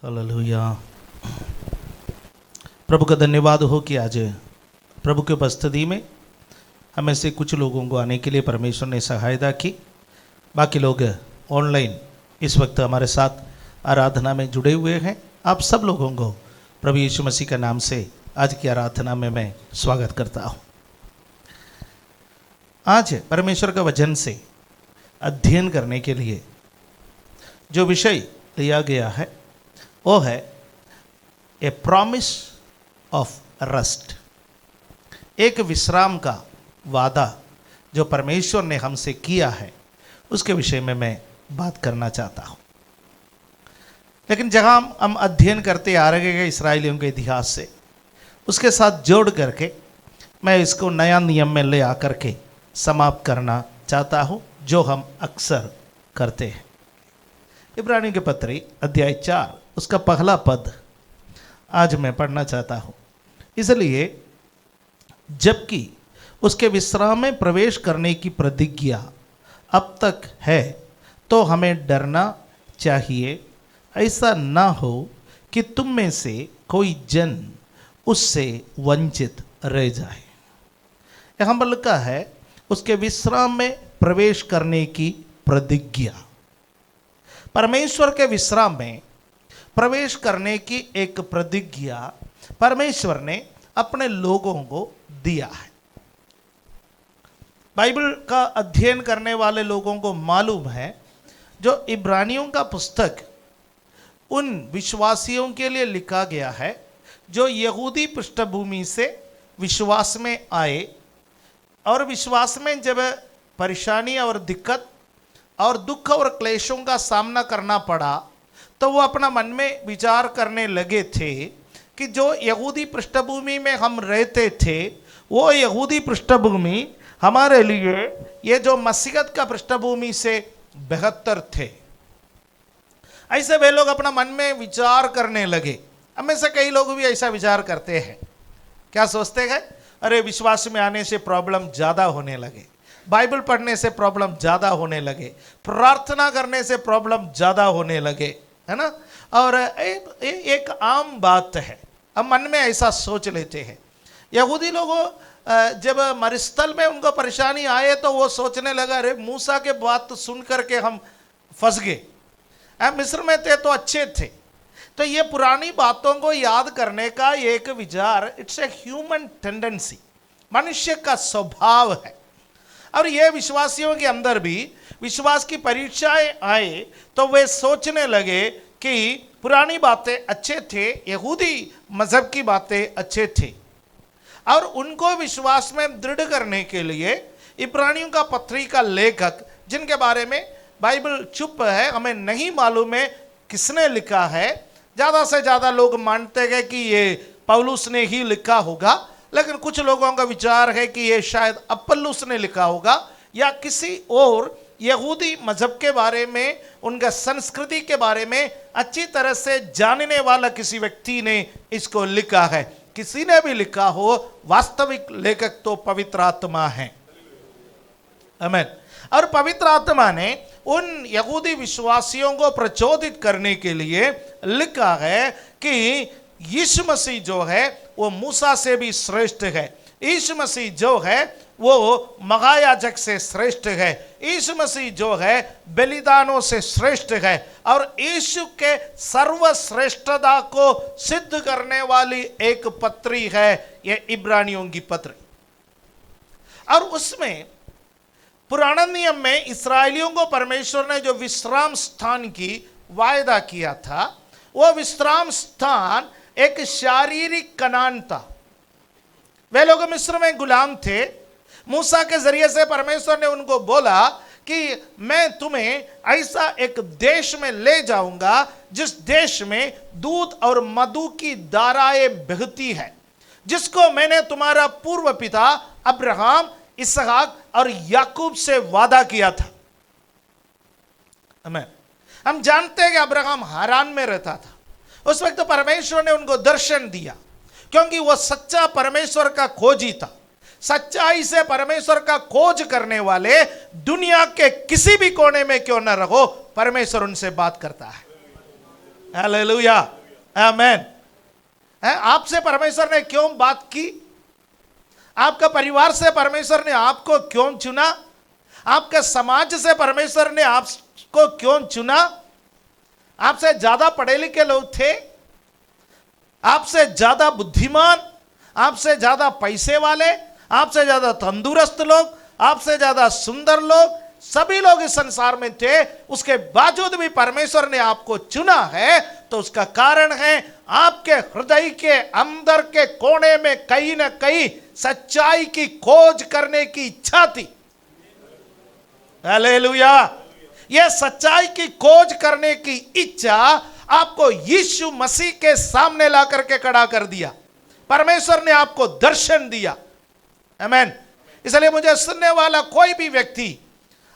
Hallelujah. प्रभु का धन्यवाद हो कि आज प्रभु की उपस्थिति में हमें से कुछ लोगों को आने के लिए परमेश्वर ने सहायता की। बाकी लोग ऑनलाइन इस वक्त हमारे साथ आराधना में जुड़े हुए हैं। आप सब लोगों को प्रभु यीशु मसीह के नाम से आज की आराधना में मैं स्वागत करता हूँ। आज परमेश्वर का वचन से अध्ययन करने के लिए जो विषय लिया गया है वो है ए प्रॉमिस ऑफ रेस्ट, एक विश्राम का वादा जो परमेश्वर ने हमसे किया है उसके विषय में मैं बात करना चाहता हूँ। लेकिन जहाँ हम अध्ययन करते आ रहे हैं इस्राएलियों के इतिहास से, उसके साथ जोड़ करके मैं इसको नया नियम में ले आकर के समाप्त करना चाहता हूँ, जो हम अक्सर करते हैं। इब्रानियों के पत्री अध्याय 4 उसका पहला पद आज मैं पढ़ना चाहता हूँ। इसलिए जबकि उसके विश्राम में प्रवेश करने की प्रतिज्ञा अब तक है तो हमें डरना चाहिए, ऐसा ना हो कि तुम में से कोई जन उससे वंचित रह जाए। यहाँ पर लिखा है उसके विश्राम में प्रवेश करने की प्रतिज्ञा। परमेश्वर के विश्राम में प्रवेश करने की एक प्रतिज्ञा परमेश्वर ने अपने लोगों को दिया है। बाइबल का अध्ययन करने वाले लोगों को मालूम है, जो इब्रानियों का पुस्तक उन विश्वासियों के लिए लिखा गया है जो यहूदी पृष्ठभूमि से विश्वास में आए, और विश्वास में जब परेशानी और दिक्कत और दुख और क्लेशों का सामना करना पड़ा तो वो अपना मन में विचार करने लगे थे कि जो यहूदी पृष्ठभूमि में हम रहते थे वो यहूदी पृष्ठभूमि हमारे लिए ये जो मसीहत का पृष्ठभूमि से बेहतर थे। ऐसे वे लोग अपना मन में विचार करने लगे। हम में से कई लोग भी ऐसा विचार करते हैं। क्या सोचते हैं? अरे विश्वास में आने से प्रॉब्लम ज़्यादा होने लगे, बाइबल पढ़ने से प्रॉब्लम ज़्यादा होने लगे, प्रार्थना करने से प्रॉब्लम ज़्यादा होने लगे, है ना। और एक आम बात है, हम मन में ऐसा सोच लेते हैं। यहूदी लोगों जब मरुस्थल में उनको परेशानी आए तो वो सोचने लगा, अरे मूसा के बात सुन करके हम फंस गए, मिस्र में थे तो अच्छे थे। तो ये पुरानी बातों को याद करने का एक विचार, इट्स ए ह्यूमन टेंडेंसी, मनुष्य का स्वभाव है। और ये विश्वासियों के अंदर भी विश्वास की परीक्षाएं आए तो वे सोचने लगे कि पुरानी बातें अच्छे थे, यहूदी मजहब की बातें अच्छे थे। और उनको विश्वास में दृढ़ करने के लिए इब्रानियों का पत्री का लेखक, जिनके बारे में बाइबल चुप है, हमें नहीं मालूम है किसने लिखा है। ज़्यादा से ज़्यादा लोग मानते हैं कि ये पौलुस ने ही लिखा होगा, लेकिन कुछ लोगों का विचार है कि ये शायद अपुल्लोस ने लिखा होगा, या किसी और यहूदी मजहब के बारे में, उनका संस्कृति के बारे में अच्छी तरह से जानने वाला किसी व्यक्ति ने इसको लिखा है। किसी ने भी लिखा हो, वास्तविक लेखक तो पवित्र आत्मा है। आमीन। और पवित्र आत्मा ने उन यहूदी विश्वासियों को प्रचोदित करने के लिए लिखा है कि यीशु मसीह जो है वो मूसा से भी श्रेष्ठ है, यीशु मसीह जो है वो महायाजक से श्रेष्ठ है, यीशु मसीह जो है बलिदानों से श्रेष्ठ है, और यीशु के सर्वश्रेष्ठता को सिद्ध करने वाली एक पत्री है ये इब्रानियों की पत्री। और उसमें पुराने नियम में इस्राएलियों को परमेश्वर ने जो विश्राम स्थान की वायदा किया था, वो विश्राम स्थान एक शारीरिक कनान था। वे लोग मिस्र में गुलाम थे। मूसा के जरिए से परमेश्वर ने उनको बोला कि मैं तुम्हें ऐसा एक देश में ले जाऊंगा जिस देश में दूध और मधु की धाराएं बहती है, जिसको मैंने तुम्हारा पूर्व पिता अब्राहम, इसहाक और याकूब से वादा किया था। हम जानते हैं कि अब्राहम हारान में रहता था। उस वक्त तो परमेश्वर ने उनको दर्शन दिया, क्योंकि वो सच्चा परमेश्वर का खोजी था। सच्चाई से परमेश्वर का खोज करने वाले दुनिया के किसी भी कोने में क्यों न रहो, परमेश्वर उनसे बात करता है। हालेलुया, आमेन। आपसे परमेश्वर ने क्यों बात की? आपका परिवार से परमेश्वर ने आपको क्यों चुना? आपके समाज से परमेश्वर ने आपको क्यों चुना? आपसे ज्यादा पढ़े लिखे लोग थे, आपसे ज्यादा बुद्धिमान, आपसे ज्यादा पैसे वाले, आपसे ज्यादा तंदुरुस्त लोग, आपसे ज्यादा सुंदर लोग, सभी लोग इस संसार में थे। उसके बावजूद भी परमेश्वर ने आपको चुना है, तो उसका कारण है आपके हृदय के अंदर के कोने में कहीं ना कहीं सच्चाई की खोज करने की इच्छा थी। हालेलुया। यह सच्चाई की खोज करने की इच्छा आपको यीशु मसीह के सामने ला करके खड़ा कर दिया। परमेश्वर ने आपको दर्शन दिया। आमीन। इसलिए मुझे सुनने वाला कोई भी व्यक्ति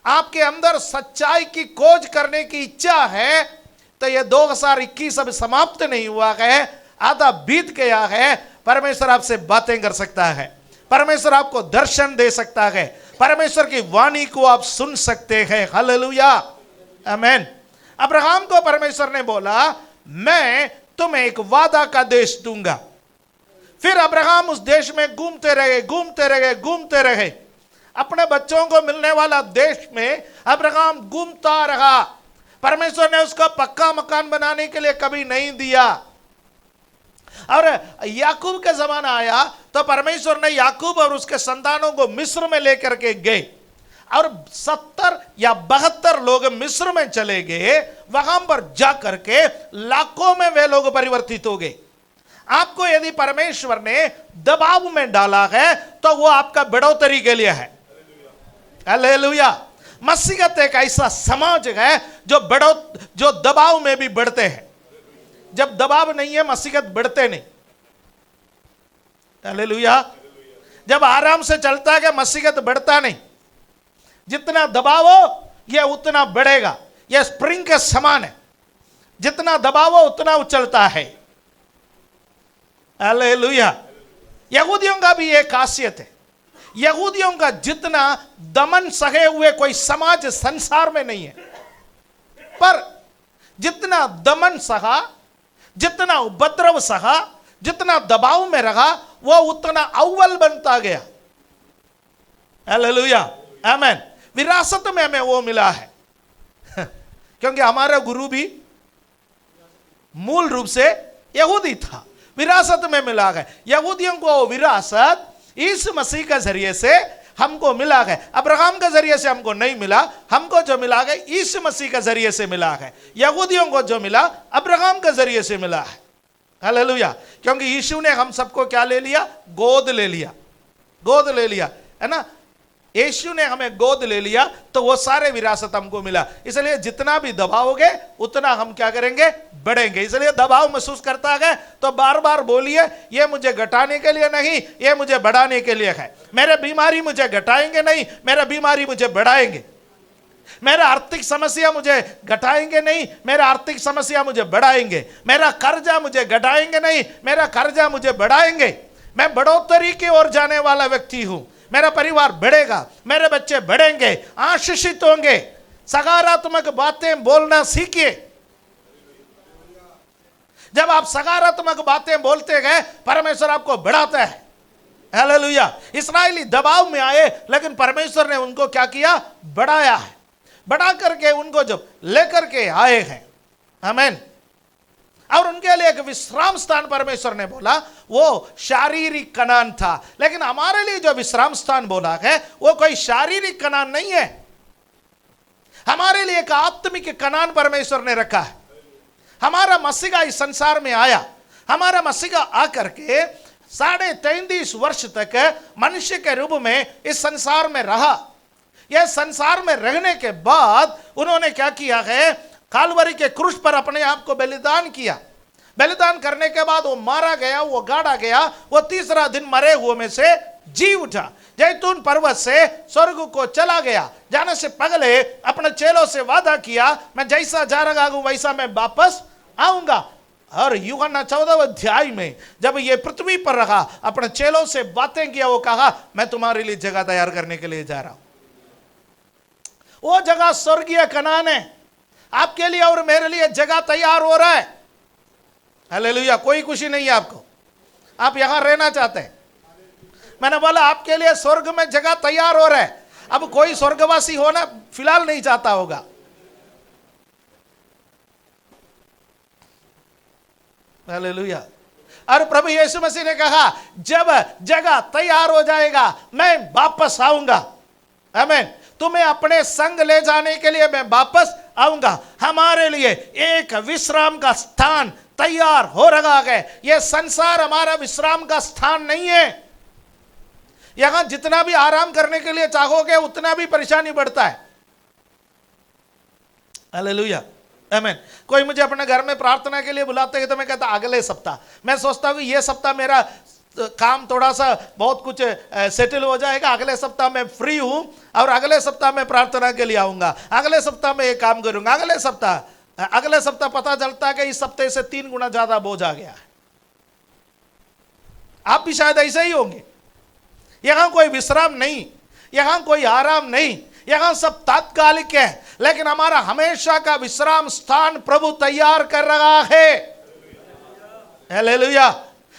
आपके अंदर सच्चाई की खोज करने की इच्छा है, तो यह 2021 अब समाप्त नहीं हुआ है, आधा बीत गया है। परमेश्वर आपसे बातें कर सकता है, परमेश्वर आपको दर्शन दे सकता है, परमेश्वर की वाणी को आप सुन सकते हैं। हालेलुया, आमीन। अब्राहम को परमेश्वर ने बोला, मैं तुम्हें एक वादा का देश दूंगा। फिर अब्राहम उस देश में घूमते रहे। अपने बच्चों को मिलने वाला देश में अब्राहम घूमता रहा। परमेश्वर ने उसको पक्का मकान बनाने के लिए कभी नहीं दिया। और याकूब का जमाना आया तो परमेश्वर ने याकूब और उसके संतानों को मिस्र में लेकर के गए, और 70 या 72 लोग मिस्र में चले गए। वहां पर जाकर के लाखों में वे लोग परिवर्तित हो गए। आपको यदि परमेश्वर ने दबाव में डाला है तो वो आपका बढ़ोतरी के लिए है। हालेलुया। मसीहत एक ऐसा समाज है जो दबाव में भी बढ़ते हैं। जब दबाव नहीं है मसीहत बढ़ते नहीं। हालेलुया। जब आराम से चलता है मसीहत बढ़ता नहीं। जितना दबाव हो यह उतना बढ़ेगा। यह स्प्रिंग के समान है, जितना दबाव हो उतना उछलता है। हालेलुया। यहूदियों का भी एक खासियत है, यहूदियों का जितना दमन सहे हुए कोई समाज संसार में नहीं है, पर जितना दमन सहा, जितना उपद्रव सहा, जितना दबाव में रहा, वो उतना अव्वल बनता गया। हालेलुया, आमीन। विरासत में हमें वो मिला है क्योंकि हमारा गुरु भी मूल रूप से यहूदी था। विरासत में मिला है। यहूदियों को विरासत इस मसीह के जरिए से हमको मिला है। अब्राहम के जरिए से हमको नहीं मिला। हमको जो मिला है इस मसीह के जरिए से मिला है। यहूदियों को जो मिला अब्राहम के जरिए से मिला है। हालेलुया। क्योंकि यीशु ने हम सबको क्या ले लिया? गोद ले लिया। गोद ले लिया, है ना। यीशु ने हमें गोद ले लिया तो वो सारे विरासत हमको मिला। इसलिए जितना भी दबाओगे उतना हम क्या करेंगे? बढ़ेंगे। इसलिए दबाव महसूस करता है तो बार बार बोलिए, ये मुझे घटाने के लिए नहीं, ये मुझे बढ़ाने के लिए है। मेरे बीमारी मुझे घटाएंगे नहीं, मेरा बीमारी मुझे बढ़ाएंगे। मेरा आर्थिक समस्या मुझे घटाएंगे नहीं, मेरा आर्थिक समस्या मुझे बढ़ाएंगे। मेरा कर्जा मुझे घटाएंगे नहीं, मेरा कर्जा मुझे बढ़ाएंगे। मैं बढ़ोतरी की ओर जाने वाला व्यक्ति हूं। मेरा परिवार बढ़ेगा, मेरे बच्चे बढ़ेंगे, आशीषित होंगे। सकारात्मक बातें बोलना सीखिए। जब आप सकारात्मक बातें बोलते गए परमेश्वर आपको बढ़ाता है। हालेलुया। इस्राएली दबाव में आए लेकिन परमेश्वर ने उनको क्या किया? बढ़ाया है। बढ़ा करके उनको जब लेकर के आए हैं, आमीन, और उनके लिए एक विश्राम स्थान परमेश्वर ने बोला, वो शारीरिक कनान था। लेकिन हमारे लिए जो विश्राम स्थान बोला है वो कोई शारीरिक कनान नहीं है। हमारे लिए एक आत्मिक कनान परमेश्वर ने रखा है। हमारा मसीहा इस संसार में आया। हमारा मसीहा आकर के 33.5 वर्ष तक मनुष्य के रूप में इस संसार में रहा। यह संसार में रहने के बाद उन्होंने क्या किया है? कालवरी के क्रूस पर अपने आप को बलिदान किया। बलिदान करने के बाद वो मारा गया, वो गाड़ा गया, वो तीसरा दिन मरे हुए में से जी उठा। जैतून पर्वत से स्वर्ग को चला गया। जाने से पहले अपने चेलों से वादा किया, मैं जैसा जा रहा हूं वैसा मैं वापस आऊंगा। और यूहन्ना 14 अध्याय में जब ये पृथ्वी पर रहा, अपने चेलों से बातें किया, वो कहा मैं तुम्हारे लिए जगह तैयार करने के लिए जा रहा हूं। वो जगह स्वर्गीय कनान है। आपके लिए और मेरे लिए जगह तैयार हो रहा है। हालेलुया। कोई खुशी नहीं है आपको, आप यहां रहना चाहते हैं। मैंने बोला आपके लिए स्वर्ग में जगह तैयार हो रहा है। अब कोई स्वर्गवासी होना फिलहाल नहीं चाहता होगा। हालेलुया। और प्रभु यीशु मसीह ने कहा जब जगह तैयार हो जाएगा मैं वापस आऊंगा। आमीन। तुम्हें अपने संग ले जाने के लिए मैं वापस आऊंगा। हमारे लिए एक विश्राम का स्थान तैयार हो रहा है। यह संसार हमारा विश्राम का स्थान नहीं है। यहां जितना भी आराम करने के लिए चाहोगे उतना भी परेशानी बढ़ता है। हालेलुया। आमीन। कोई मुझे अपने घर में प्रार्थना के लिए बुलाते हैं तो मैं कहता अगले सप्ताह। मैं सोचता हूँ ये सप्ताह मेरा काम थोड़ा सा बहुत कुछ सेटल हो जाएगा, अगले सप्ताह मैं फ्री हूं और अगले सप्ताह मैं प्रार्थना के लिए आऊंगा, अगले सप्ताह मैं ये काम करूंगा। अगले सप्ताह पता चलता है कि इस सप्ताह से 3 गुना ज्यादा बोझ आ गया है। आप भी शायद ऐसे ही होंगे। यहां कोई विश्राम नहीं, यहां कोई आराम नहीं, यहां सब तात्कालिक है, लेकिन हमारा हमेशा का विश्राम स्थान प्रभु तैयार कर रहा है। हालेलुया।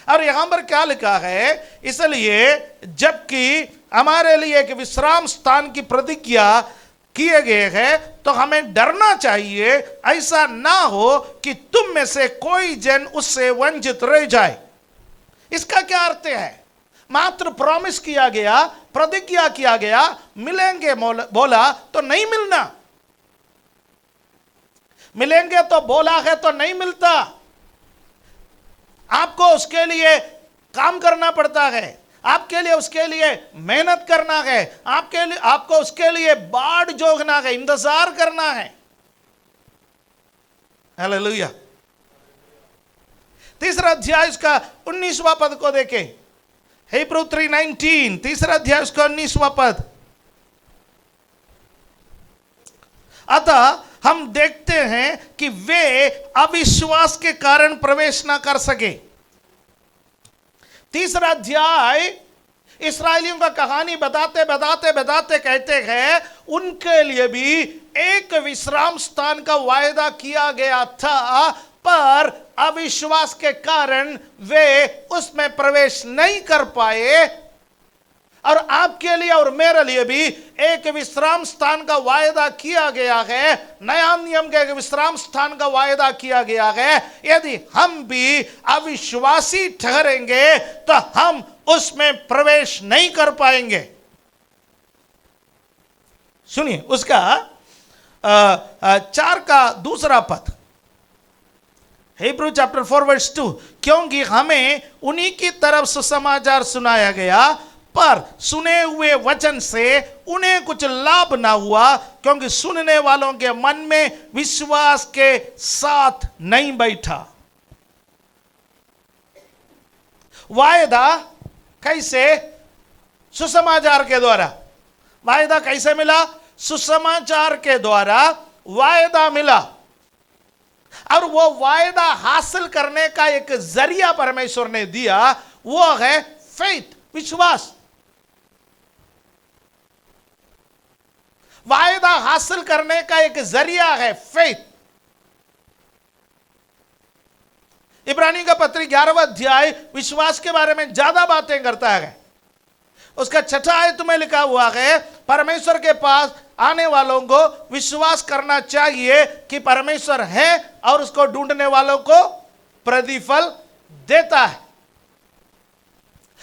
और यहां पर क्या लिखा है, इसलिए जबकि हमारे लिए एक विश्राम स्थान की प्रतिज्ञा किए गए हैं तो हमें डरना चाहिए, ऐसा ना हो कि तुम में से कोई जन उससे वंचित रह जाए। इसका क्या अर्थ है? मात्र प्रॉमिस किया गया, प्रतिज्ञा किया गया, मिलेंगे बोला तो नहीं मिलना, मिलेंगे तो बोला है तो नहीं मिलता। आपको उसके लिए काम करना पड़ता है, आपके लिए उसके लिए मेहनत करना है, आपको उसके लिए बाढ़ जोगना है, इंतजार करना है। हालेलुया। 3रा अध्याय उसका 19वां पद को देखें। हिब्रू 3:19, 3रा अध्याय उसका 19वां पद। अतः हम देखते हैं कि वे अविश्वास के कारण प्रवेश ना कर सके। 3रा अध्याय इस्राएलियों का कहानी बताते कहते हैं उनके लिए भी एक विश्राम स्थान का वायदा किया गया था, पर अविश्वास के कारण वे उसमें प्रवेश नहीं कर पाए। और आपके लिए और मेरे लिए भी एक विश्राम स्थान का वायदा किया गया है, नया नियम के एक विश्राम स्थान का वायदा किया गया है। यदि हम भी अविश्वासी ठहरेंगे तो हम उसमें प्रवेश नहीं कर पाएंगे। सुनिए उसका 4 का 2रा पद, हिब्रू चैप्टर 4 वर्स 2। क्योंकि हमें उन्हीं की तरफ सुसमाचार सुनाया गया, पर सुने हुए वचन से उन्हें कुछ लाभ ना हुआ, क्योंकि सुनने वालों के मन में विश्वास के साथ नहीं बैठा। वायदा कैसे? सुसमाचार के द्वारा। वायदा कैसे मिला? सुसमाचार के द्वारा वायदा मिला। और वो वायदा हासिल करने का एक जरिया परमेश्वर ने दिया, वो है फेथ, विश्वास। वायदा हासिल करने का एक जरिया है फेथ। इब्रानी का पत्र 11वां अध्याय विश्वास के बारे में ज्यादा बातें करता है। उसका 6ठा आयत में लिखा हुआ है, परमेश्वर के पास आने वालों को विश्वास करना चाहिए कि परमेश्वर है और उसको ढूंढने वालों को प्रतिफल देता है।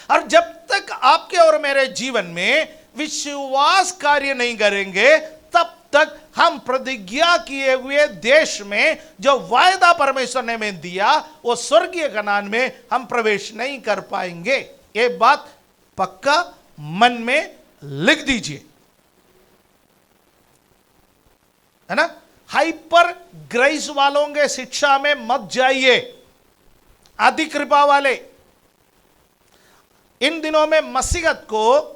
और जब तक आपके और मेरे जीवन में विश्वास कार्य नहीं करेंगे, तब तक हम प्रतिज्ञा किए हुए देश में जो वायदा परमेश्वर ने हमें दिया, वो स्वर्गीय कनान में हम प्रवेश नहीं कर पाएंगे। ये बात पक्का मन में लिख दीजिए, है ना। हाइपर ग्रेस वालों के शिक्षा में मत जाइए, आदि कृपा वाले। इन दिनों में मसीहत को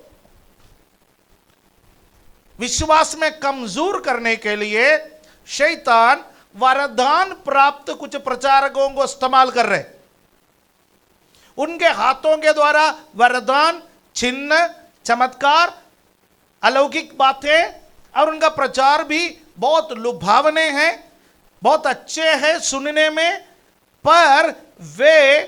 विश्वास में कमजोर करने के लिए शैतान वरदान प्राप्त कुछ प्रचारकों को इस्तेमाल कर रहे। उनके हाथों के द्वारा वरदान, चिन्ह, चमत्कार, अलौकिक बातें, और उनका प्रचार भी बहुत लुभावने हैं, बहुत अच्छे हैं सुनने में, पर वे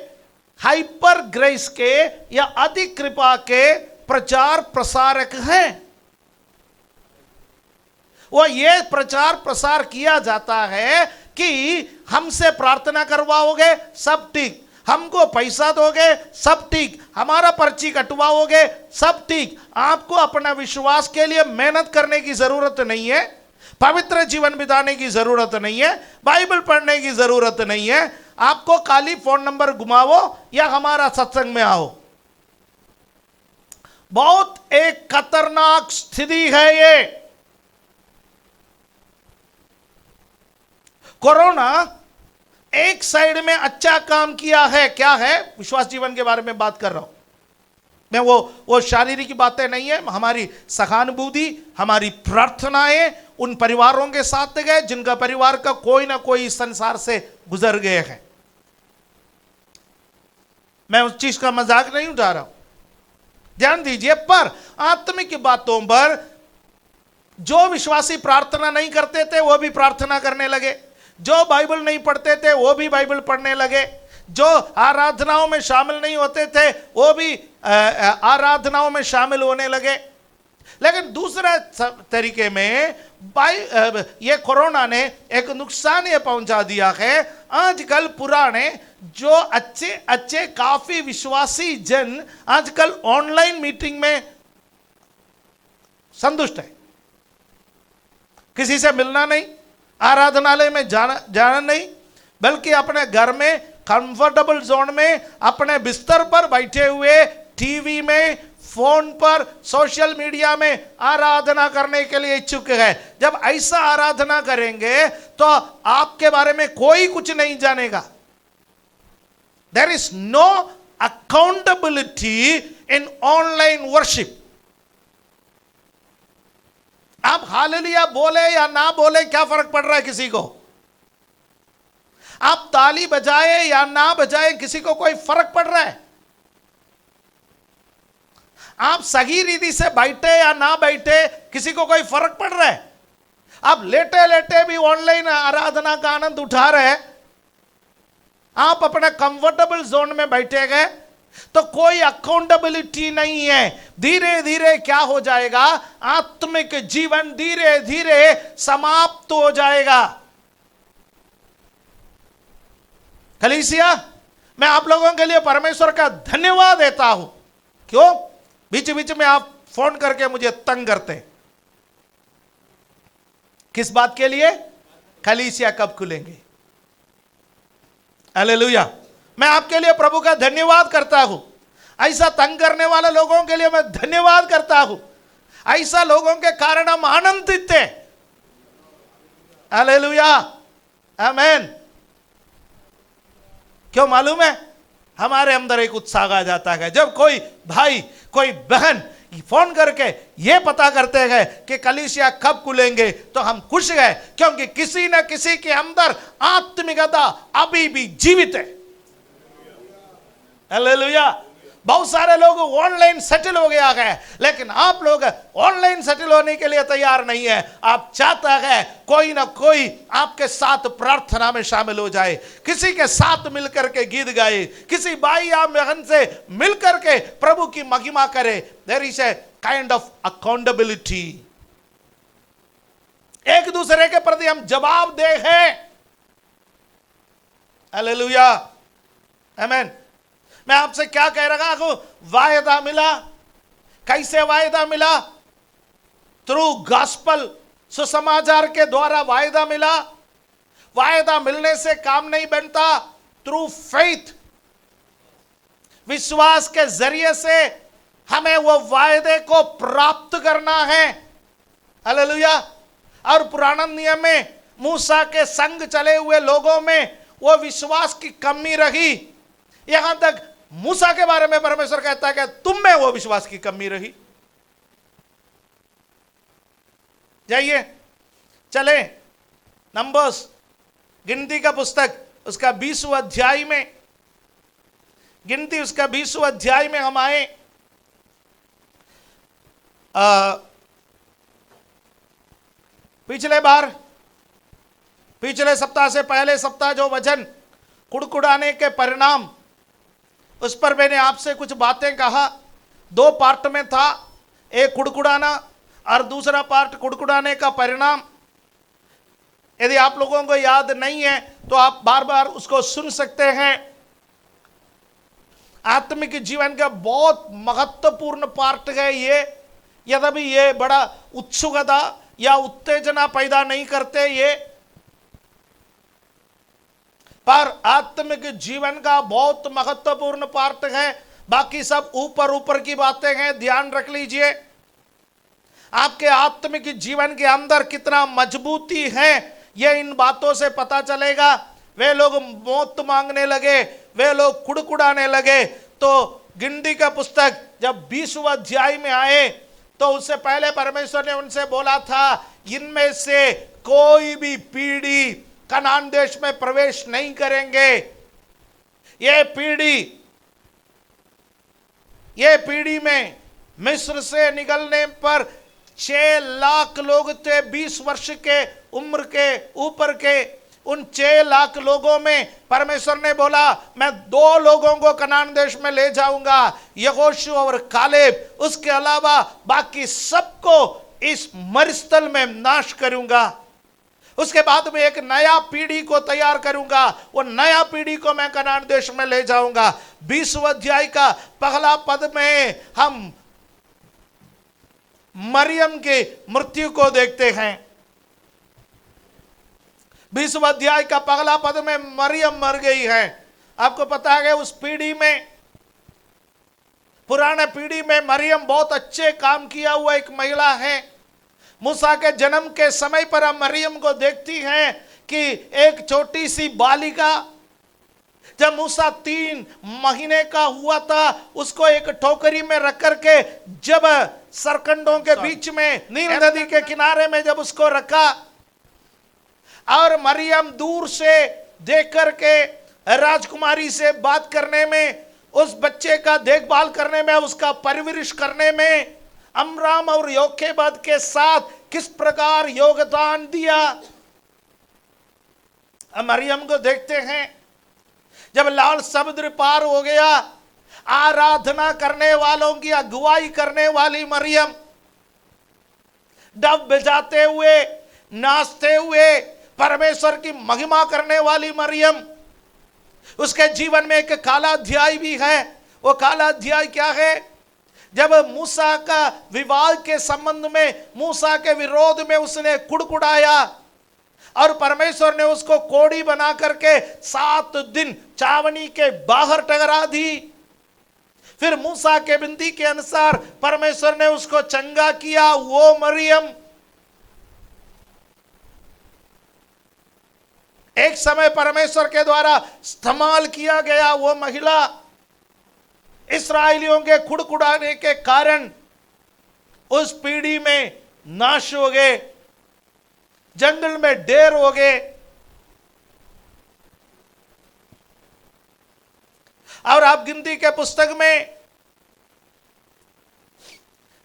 हाइपर ग्रेस के या अधिक कृपा के प्रचार प्रसारक हैं। वो ये प्रचार प्रसार किया जाता है कि हमसे प्रार्थना करवाओगे सब ठीक, हमको पैसा दोगे सब ठीक, हमारा पर्ची कटवाओगे सब ठीक। आपको अपना विश्वास के लिए मेहनत करने की जरूरत नहीं है, पवित्र जीवन बिताने की जरूरत नहीं है, बाइबल पढ़ने की जरूरत नहीं है। आपको खाली फोन नंबर घुमाओ या हमारा सत्संग में आओ। बहुत एक खतरनाक स्थिति है ये। कोरोना एक साइड में अच्छा काम किया है, क्या है? विश्वास जीवन के बारे में बात कर रहा हूं मैं। वो शारीरिक बातें नहीं है, हमारी सहानुभूति, हमारी प्रार्थनाएं उन परिवारों के साथ गए जिनका परिवार का कोई ना कोई संसार से गुजर गए हैं। मैं उस चीज का मजाक नहीं उठा रहा हूं, ध्यान दीजिए। पर आत्मिक बातों पर जो विश्वासी प्रार्थना नहीं करते थे वो भी प्रार्थना करने लगे, जो बाइबल नहीं पढ़ते थे वो भी बाइबल पढ़ने लगे, जो आराधनाओं में शामिल नहीं होते थे वो भी आराधनाओं में शामिल होने लगे। लेकिन दूसरे तरीके में ये कोरोना ने एक नुकसान ये पहुंचा दिया है, आजकल पुराने जो अच्छे अच्छे काफी विश्वासी जन आजकल ऑनलाइन मीटिंग में संतुष्ट है। किसी से मिलना नहीं, आराधनालय में जाना नहीं, बल्कि अपने घर में कंफर्टेबल जोन में अपने बिस्तर पर बैठे हुए टीवी में, फोन पर, सोशल मीडिया में आराधना करने के लिए इच्छुक है। जब ऐसा आराधना करेंगे तो आपके बारे में कोई कुछ नहीं जानेगा। There is no accountability in online worship. आप हालेलुया बोले या ना बोले क्या फर्क पड़ रहा है किसी को? आप ताली बजाए या ना बजाए किसी को कोई फर्क पड़ रहा है? आप सही रीति से बैठे या ना बैठे किसी को कोई फर्क पड़ रहा है? आप लेटे लेटे भी ऑनलाइन आराधना का आनंद उठा रहे हैं, आप अपने कंफर्टेबल जोन में बैठे गए तो कोई अकाउंटेबिलिटी नहीं है। धीरे धीरे क्या हो जाएगा? आत्मिक जीवन धीरे धीरे समाप्त हो जाएगा। कलीसिया, मैं आप लोगों के लिए परमेश्वर का धन्यवाद देता हूं। क्यों? बीच बीच में आप फोन करके मुझे तंग करते हैं। किस बात के लिए? कलीसिया कब खुलेंगे? हालेलुया। मैं आपके लिए प्रभु का धन्यवाद करता हूं। ऐसा तंग करने वाले लोगों के लिए मैं धन्यवाद करता हूं। ऐसा लोगों के कारण हम आनंदित थे। हालेलुया, आमीन। क्यों मालूम है? हमारे अंदर एक उत्साह आ जाता है जब कोई भाई, कोई बहन फोन करके ये पता करते हैं कि कलीसिया कब खुलेंगे, तो हम खुश गए, क्योंकि किसी न किसी के अंदर आत्मिकता अभी भी जीवित है। हालेलुया। बहुत सारे लोग ऑनलाइन सेटल हो गया है, लेकिन आप लोग ऑनलाइन सेटल होने के लिए तैयार नहीं है। आप चाहता है कोई ना कोई आपके साथ प्रार्थना में शामिल हो जाए, किसी के साथ मिलकर के गीत गाए, किसी भाई या बहन से मिलकर के प्रभु की महिमा करे। There is a kind of accountability. एक दूसरे के प्रति हम जवाबदेह हैं। हालेलुया, आमीन। मैं आपसे क्या कह रहा हूं? वायदा मिला। कैसे वायदा मिला? थ्रू गॉस्पल, सुसमाचार के द्वारा वायदा मिला। वायदा मिलने से काम नहीं बनता। थ्रू फेथ, विश्वास के जरिए से हमें वो वायदे को प्राप्त करना है। हालेलुया। और पुराना नियम में मूसा के संग चले हुए लोगों में वो विश्वास की कमी रही। यहां तक मूसा के बारे में परमेश्वर कहता है कि तुम में वो विश्वास की कमी रही। जाइए, चले नंबर्स, गिनती का पुस्तक, उसका 20वां अध्याय में, गिनती उसका 20वां अध्याय में हम आए। पिछले सप्ताह से पहले सप्ताह जो वचन कुड़कुड़ाने के परिणाम, उस पर मैंने आपसे कुछ बातें कहा। दो पार्ट में था, एक कुड़कुड़ाना और दूसरा पार्ट कुड़कुड़ाने का परिणाम। यदि आप लोगों को याद नहीं है तो आप बार बार उसको सुन सकते हैं। आत्मिक जीवन का बहुत महत्वपूर्ण पार्ट है ये। यद्यपि ये बड़ा उत्सुकता या उत्तेजना पैदा नहीं करते ये, पर आत्मिक जीवन का बहुत महत्वपूर्ण पार्ट है। बाकी सब ऊपर ऊपर की बातें हैं, ध्यान रख लीजिए। आपके आत्मिक जीवन के अंदर कितना मजबूती है ये इन बातों से पता चलेगा। वे लोग मौत मांगने लगे, वे लोग कुड़कुड़ाने लगे। तो गिनती का पुस्तक जब 20वां अध्याय में आए तो उससे पहले परमेश्वर ने उनसे बोला था, इनमें से कोई भी पीढ़ी कनान देश में प्रवेश नहीं करेंगे। ये पीढ़ी में मिस्र से निकलने पर 6 लाख लोग थे, 20 वर्ष के उम्र के ऊपर के। उन 6 लाख लोगों में परमेश्वर ने बोला, मैं 2 लोगों को कनान देश में ले जाऊंगा, यहोशू और कालेब। उसके अलावा बाकी सबको इस मरुस्थल में नाश करूंगा। उसके बाद में एक नया पीढ़ी को तैयार करूंगा, वो नया पीढ़ी को मैं कनान देश में ले जाऊंगा। 20वां अध्याय का पहला पद में हम मरियम के मृत्यु को देखते हैं। 20वां अध्याय का पहला पद में मरियम मर गई है। आपको पता है उस पीढ़ी में, पुराने पीढ़ी में मरियम बहुत अच्छे काम किया हुआ एक महिला है। मूसा के जन्म के समय पर हम मरियम को देखती हैं कि एक छोटी सी बालिका, जब मूसा 3 महीने का हुआ था, उसको एक टोकरी में रख करके जब सरकंडों के बीच में नील नदी के किनारे में जब उसको रखा, और मरियम दूर से देख करके राजकुमारी से बात करने में, उस बच्चे का देखभाल करने में, उसका परवरिश करने में अमराम और योकेबद के साथ किस प्रकार योगदान दिया। मरियम को देखते हैं जब लाल समुद्र पार हो गया, आराधना करने वालों की अगुवाई करने वाली मरियम, डब बजाते हुए, नाचते हुए परमेश्वर की महिमा करने वाली मरियम। उसके जीवन में एक काला अध्याय भी है। वो काला अध्याय क्या है? जब मूसा का विवाद के संबंध में, मूसा के विरोध में उसने कुड़कुड़ाया और परमेश्वर ने उसको कोड़ी बना करके 7 दिन चावनी के बाहर टगरा दी। फिर मूसा के विनती के अनुसार परमेश्वर ने उसको चंगा किया। वो मरियम एक समय परमेश्वर के द्वारा इस्तेमाल किया गया वो महिला, इस्राएलियों के कुड़कुड़ाने के कारण उस पीढ़ी में नाश हो गए, जंगल में ढेर हो गए। और आप गिनती के पुस्तक में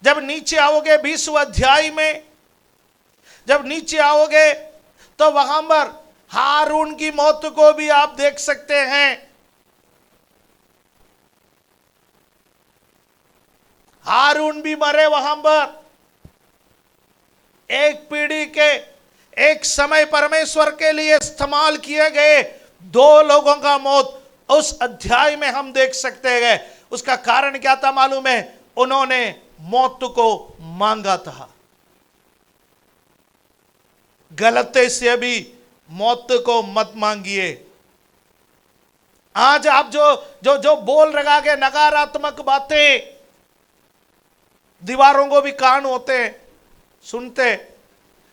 जब नीचे आओगे, 20वां अध्याय में जब नीचे आओगे तो वहां पर हारून की मौत को भी आप देख सकते हैं। हारून भी मरे वहां पर। एक पीढ़ी के, एक समय परमेश्वर के लिए इस्तेमाल किए गए 2 लोगों का मौत उस अध्याय में हम देख सकते हैं। उसका कारण क्या था मालूम है? उन्होंने मौत को मांगा था। गलती से भी मौत को मत मांगिए। आज आप जो बोल रहा के नकारात्मक बातें, दीवारों को भी कान होते हैं, सुनते।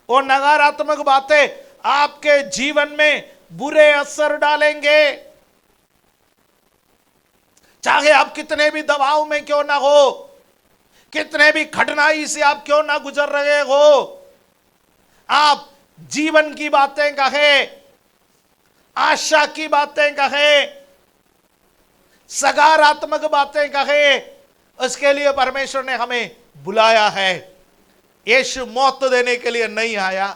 वो नकारात्मक बातें आपके जीवन में बुरे असर डालेंगे। चाहे आप कितने भी दबाव में क्यों ना हो, कितने भी कठिनाई से आप क्यों ना गुजर रहे हो, आप जीवन की बातें कहे, आशा की बातें कहे, सकारात्मक बातें कहे, उसके लिए परमेश्वर ने हमें बुलाया है। यीशु मौत देने के लिए नहीं आया।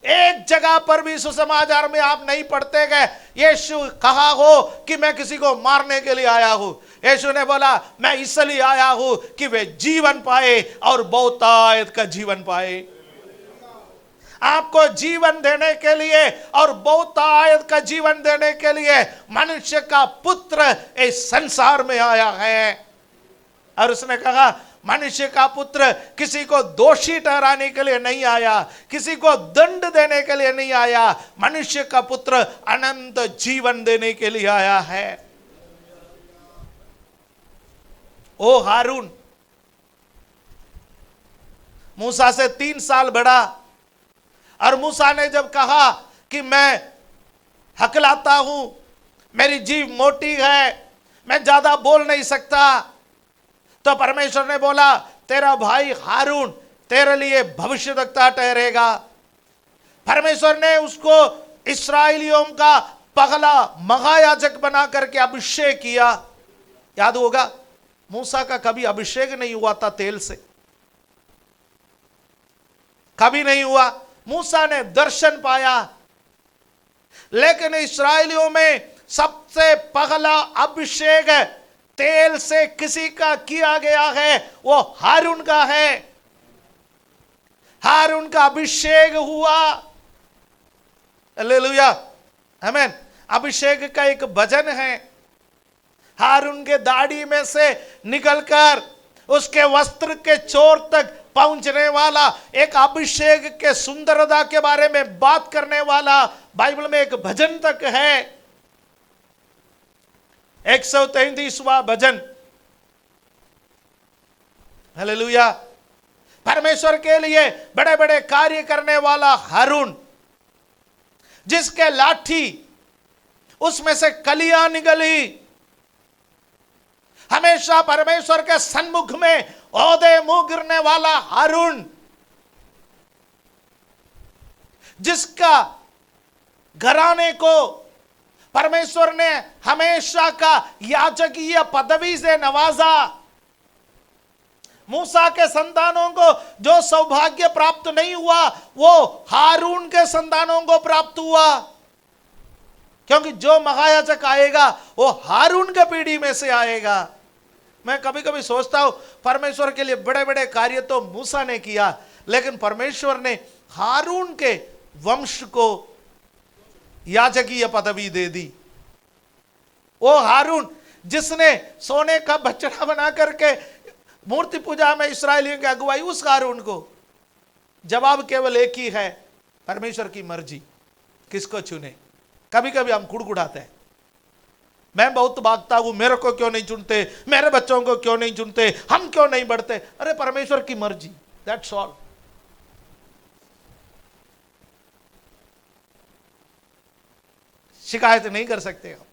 एक जगह पर भी सुसमाचार में आप नहीं पढ़ते गए यीशु कहा हो कि मैं किसी को मारने के लिए आया हूं। यीशु ने बोला मैं इसलिए आया हूं कि वे जीवन पाए और बहुतायत का जीवन पाए। आपको जीवन देने के लिए और बहुतायत का जीवन देने के लिए मनुष्य का पुत्र इस संसार में आया है। और उसने कहा मनुष्य का पुत्र किसी को दोषी ठहराने के लिए नहीं आया, किसी को दंड देने के लिए नहीं आया, मनुष्य का पुत्र अनंत जीवन देने के लिए आया है। ओ हारून, मूसा से 3 साल बड़ा, और मूसा ने जब कहा कि मैं हकलाता हूं, मेरी जीभ मोटी है, मैं ज्यादा बोल नहीं सकता, तो परमेश्वर ने बोला तेरा भाई हारून तेरे लिए भविष्यवक्ता ठहरेगा। परमेश्वर ने उसको इस्राएलियों का पहला महायाजक बना करके अभिषेक किया। याद होगा मूसा का कभी अभिषेक नहीं हुआ था तेल से, कभी नहीं हुआ। मूसा ने दर्शन पाया, लेकिन इस्राएलियों में सबसे पहला अभिषेक तेल से किसी का किया गया है, वो हारून का है। हारून का अभिषेक हुआ। हालेलुया, आमीन। अभिषेक का एक भजन है, हारून के दाढ़ी में से निकलकर उसके वस्त्र के चोर तक पहुंचने वाला एक अभिषेक के सुंदरता के बारे में बात करने वाला बाइबल में एक भजन तक है। 133वां भजन। हालेलुया। परमेश्वर के लिए बड़े बड़े कार्य करने वाला हारून, जिसके लाठी उसमें से कलियां निकली, हमेशा परमेश्वर के सन्मुख में ओहदे मुंह गिरने वाला हारून, जिसका घराने को परमेश्वर ने हमेशा का याजकीय पदवी से नवाजा। मूसा के संतानों को जो सौभाग्य प्राप्त नहीं हुआ वो हारून के संतानों को प्राप्त हुआ, क्योंकि जो महायाजक आएगा वो हारून के पीढ़ी में से आएगा। मैं कभी कभी सोचता हूं परमेश्वर के लिए बड़े बड़े कार्य तो मूसा ने किया, लेकिन परमेश्वर ने हारून के वंश को याजकीय पदवी दे दी। वो हारून जिसने सोने का बछड़ा बना करके मूर्ति पूजा में इस्राएलियों की अगुवाई, उस हारून को जवाब केवल एक ही है, परमेश्वर की मर्जी किसको चुने। कभी कभी हम कुड़कुड़ाते हैं, मैं बहुत भागता हूं, मेरे को क्यों नहीं चुनते, मेरे बच्चों को क्यों नहीं चुनते, हम क्यों नहीं बढ़ते। अरे परमेश्वर की मर्जी, दैट्स ऑल। शिकायत नहीं कर सकते हम,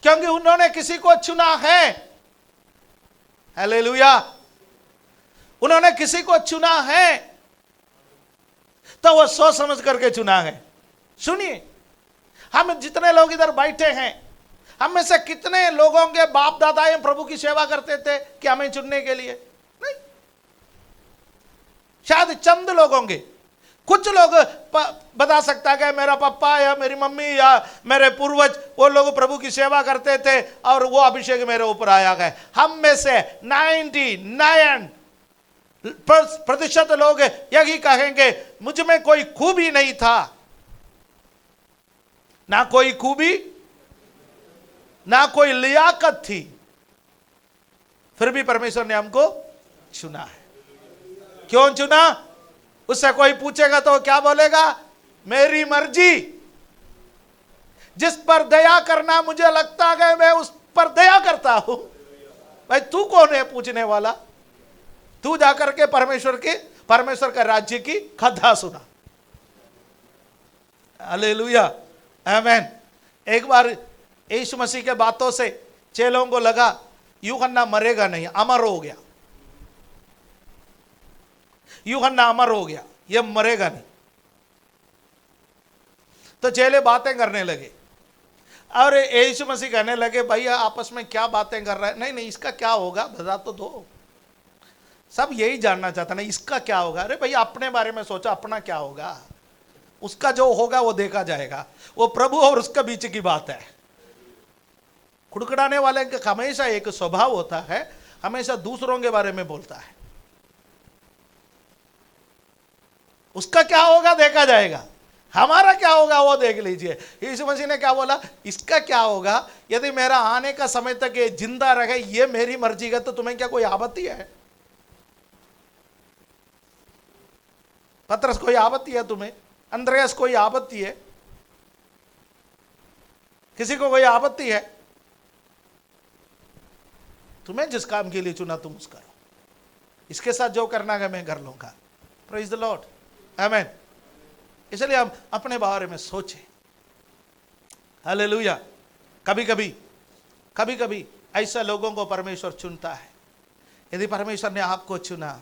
क्योंकि उन्होंने किसी को चुना है। हालेलुया। उन्होंने किसी को चुना है तो वो सोच समझ करके चुना है। सुनिए, हम जितने लोग इधर बैठे हैं, हम में से कितने लोगों के बाप दादाएं प्रभु की सेवा करते थे कि हमें चुनने के लिए? नहीं, शायद चंद लोग होंगे। कुछ लोग बता सकता है कि मेरा पापा या मेरी मम्मी या मेरे पूर्वज वो लोग प्रभु की सेवा करते थे और वो अभिषेक मेरे ऊपर आया है। हम में से 99% लोग यही कहेंगे मुझ में कोई खूबी नहीं था, ना कोई खूबी ना कोई लियाकत थी, फिर भी परमेश्वर ने हमको चुना है। क्यों चुना? उससे कोई पूछेगा तो क्या बोलेगा? मेरी मर्जी। जिस पर दया करना मुझे लगता है मैं उस पर दया करता हूं। भाई तू कौन है पूछने वाला? तू जाकर के परमेश्वर का राज्य की कथा सुना। हालेलुया, आमीन। एक बार यीशु मसीह के बातों से चेलों को लगा यूहन्ना मरेगा नहीं, अमर हो गया। यूहन्ना अमर हो गया, ये मरेगा नहीं। तो चेले बातें करने लगे और यीशु मसीह कहने लगे भैया आपस में क्या बातें कर रहे हैं? नहीं इसका क्या होगा बता तो दो। सब यही जानना चाहता ना, इसका क्या होगा? अरे भैया अपने बारे में सोचा, अपना क्या होगा? उसका जो होगा वो देखा जाएगा, वो प्रभु और उसके बीच की बात है। कुड़कुड़ाने वाले का हमेशा एक स्वभाव होता है, हमेशा दूसरों के बारे में बोलता है। उसका क्या होगा देखा जाएगा, हमारा क्या होगा वो देख लीजिए। यीशु मसीह ने क्या बोला, इसका क्या होगा, यदि मेरा आने का समय तक ये जिंदा रहे, ये मेरी मर्जी का, तो तुम्हें क्या कोई आपत्ति है? पतरस कोई आपत्ति है तुम्हें? अंद्रयास कोई आपत्ति है? किसी को कोई आपत्ति है? तुम्हें जिस काम के लिए चुना तुम उस करो, इसके साथ जो करना है मैं कर लूंगा। प्रेज द लॉर्ड, आमेन। इसलिए हम अपने बारे में सोचें। हालेलुया। कभी कभी ऐसा लोगों को परमेश्वर चुनता है। यदि परमेश्वर ने आपको चुना,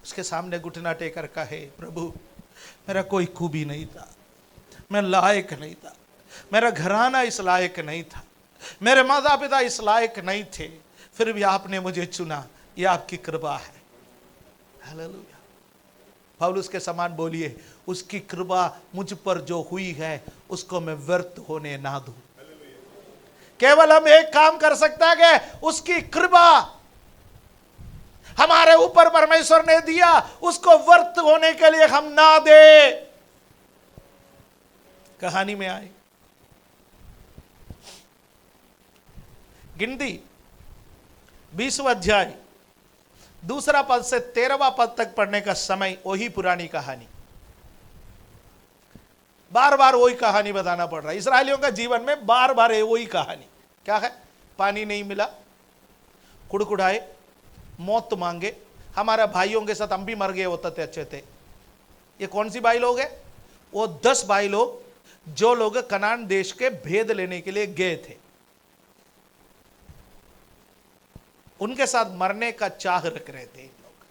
उसके सामने घुटना टेकर कहे, प्रभु मेरा कोई खूबी नहीं था, मैं लायक नहीं था, मेरा घराना इस लायक नहीं था, मेरे माता पिता इस लायक नहीं थे, फिर भी आपने मुझे चुना, यह आपकी कृपा है। हालेलुया। पौलुस के समान बोलिए, उसकी कृपा मुझ पर जो हुई है उसको मैं व्यर्थ होने ना दूं। केवल हम एक काम कर सकता है कि उसकी कृपा हमारे ऊपर परमेश्वर ने दिया, उसको व्यर्थ होने के लिए हम ना दे। कहानी में आए, गिनती 20वां अध्याय 2 पद से 13वां पद तक पढ़ने का समय, वही पुरानी कहानी, बार बार वही कहानी बताना पड़ रहा है। इस्राएलियों का जीवन में बार बार वही कहानी। क्या है? पानी नहीं मिला, कुड़कुड़ाए, मौत मांगे। हमारा भाइयों के साथ हम भी मर गए होते थे, अच्छे थे। ये कौन सी भाई लोग हैं? वो 10 भाई लोग, जो लोग कनान देश के भेद लेने के लिए गए थे, उनके साथ मरने का चाह रख रहे थे लोग,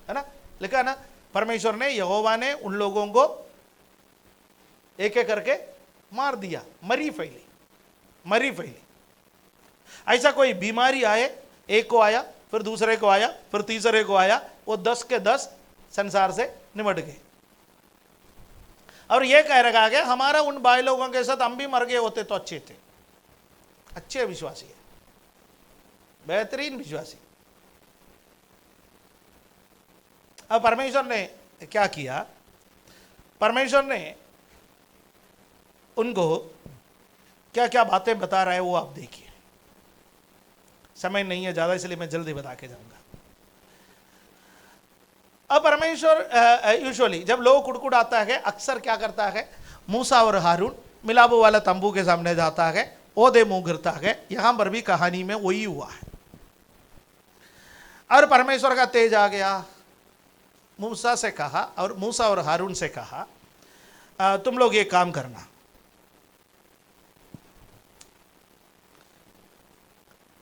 है ना। लिखा ना, परमेश्वर ने, यहोवा ने उन लोगों को एक एक करके मार दिया। मरी फैली। ऐसा कोई बीमारी आए, एक को आया, फिर दूसरे को आया, फिर तीसरे को आया, वो 10 के 10 संसार से निमट गए। और ये कह रखा गया, हमारा उन भाई लोगों के साथ हम भी मर गए होते तो अच्छे थे। अच्छे विश्वासी है, बेहतरीन विश्वासी। अब परमेश्वर ने क्या किया? परमेश्वर ने उनको क्या क्या बातें बता रहा है वो आप देखिए। समय नहीं है ज्यादा, इसलिए मैं जल्दी बता के जाऊंगा। अब परमेश्वर यूजुअली जब लोग कुड़कुड़ आता है, अक्सर क्या करता है, मूसा और हारून मिलापो वाला तंबू के सामने जाता है, ओदे मुंह गिरता है। यहां पर भी कहानी में वही हुआ है। और परमेश्वर का तेज आ गया, मूसा से कहा, और मूसा और हारून से कहा, तुम लोग ये काम करना,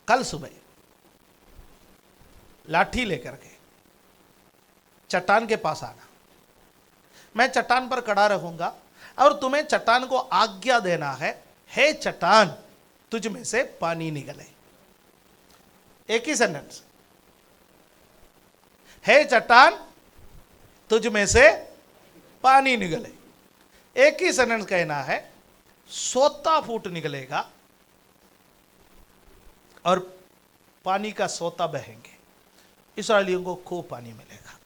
कल सुबह लाठी लेकर के चट्टान के पास आना। मैं चट्टान पर खड़ा रहूंगा और तुम्हें चट्टान को आज्ञा देना है, हे चट्टान तुझ में से पानी निकले। एक ही सेंटेंस, हे चट्टान तुझ में से पानी निकले। एक ही सेंटेंस कहना है, सोता फूट निकलेगा और पानी का सोता बहेंगे, इस्राएलियों को खूब पानी मिलेगा।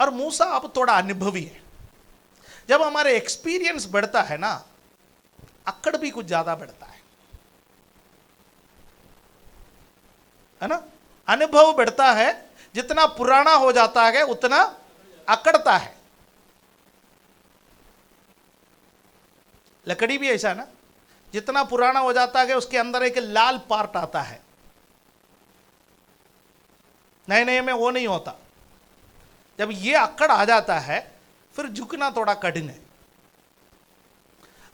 और मूसा अब थोड़ा अनुभवी है। जब हमारे एक्सपीरियंस बढ़ता है ना, अकड़ भी कुछ ज्यादा बढ़ता है ना। अनुभव बढ़ता है, जितना पुराना हो जाता है उतना अकड़ता है। लकड़ी भी ऐसा ना, जितना पुराना हो जाता है उसके अंदर एक लाल पार्ट आता है, नए नए में वो नहीं होता। जब ये अकड़ आ जाता है फिर झुकना थोड़ा कठिन है।